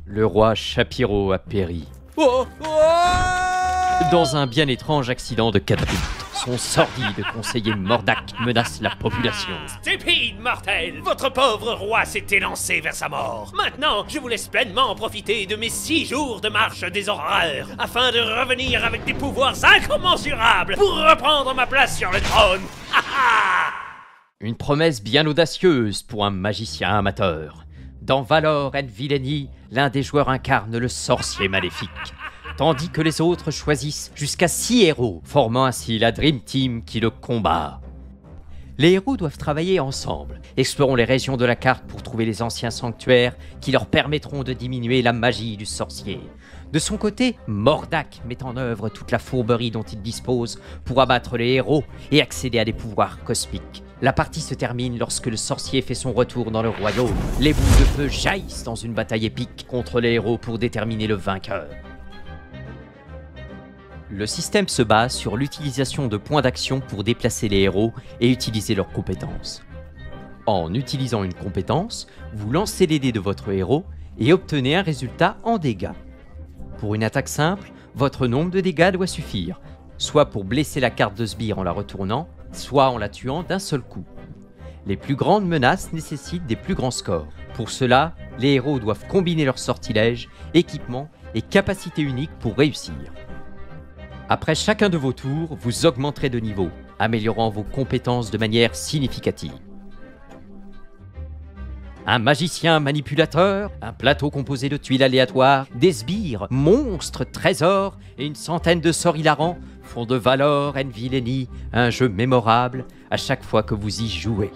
Le roi Chapiro a péri dans un bien étrange accident de catapulte. Son sordide conseiller Mordac menace la population. Stupide mortel! Votre pauvre roi s'est élancé vers sa mort. Maintenant, je vous laisse pleinement profiter de mes 6 jours de marche des horreurs, afin de revenir avec des pouvoirs incommensurables pour reprendre ma place sur le trône. Ha ha! Une promesse bien audacieuse pour un magicien amateur. Dans Valor and Villainy, l'un des joueurs incarne le sorcier maléfique, tandis que les autres choisissent jusqu'à 6 héros, formant ainsi la Dream Team qui le combat. Les héros doivent travailler ensemble. Explorons les régions de la carte pour trouver les anciens sanctuaires qui leur permettront de diminuer la magie du sorcier. De son côté, Mordac met en œuvre toute la fourberie dont il dispose pour abattre les héros et accéder à des pouvoirs cosmiques. La partie se termine lorsque le sorcier fait son retour dans le royaume. Les boules de feu jaillissent dans une bataille épique contre les héros pour déterminer le vainqueur. Le système se base sur l'utilisation de points d'action pour déplacer les héros et utiliser leurs compétences. En utilisant une compétence, vous lancez les dés de votre héros et obtenez un résultat en dégâts. Pour une attaque simple, votre nombre de dégâts doit suffire, soit pour blesser la carte de sbire en la retournant, soit en la tuant d'un seul coup. Les plus grandes menaces nécessitent des plus grands scores. Pour cela, les héros doivent combiner leurs sortilèges, équipements et capacités uniques pour réussir. Après chacun de vos tours, vous augmenterez de niveau, améliorant vos compétences de manière significative. Un magicien manipulateur, un plateau composé de tuiles aléatoires, des sbires, monstres, trésors et une centaine de sorts hilarants font de Valor and Villainy un jeu mémorable à chaque fois que vous y jouez.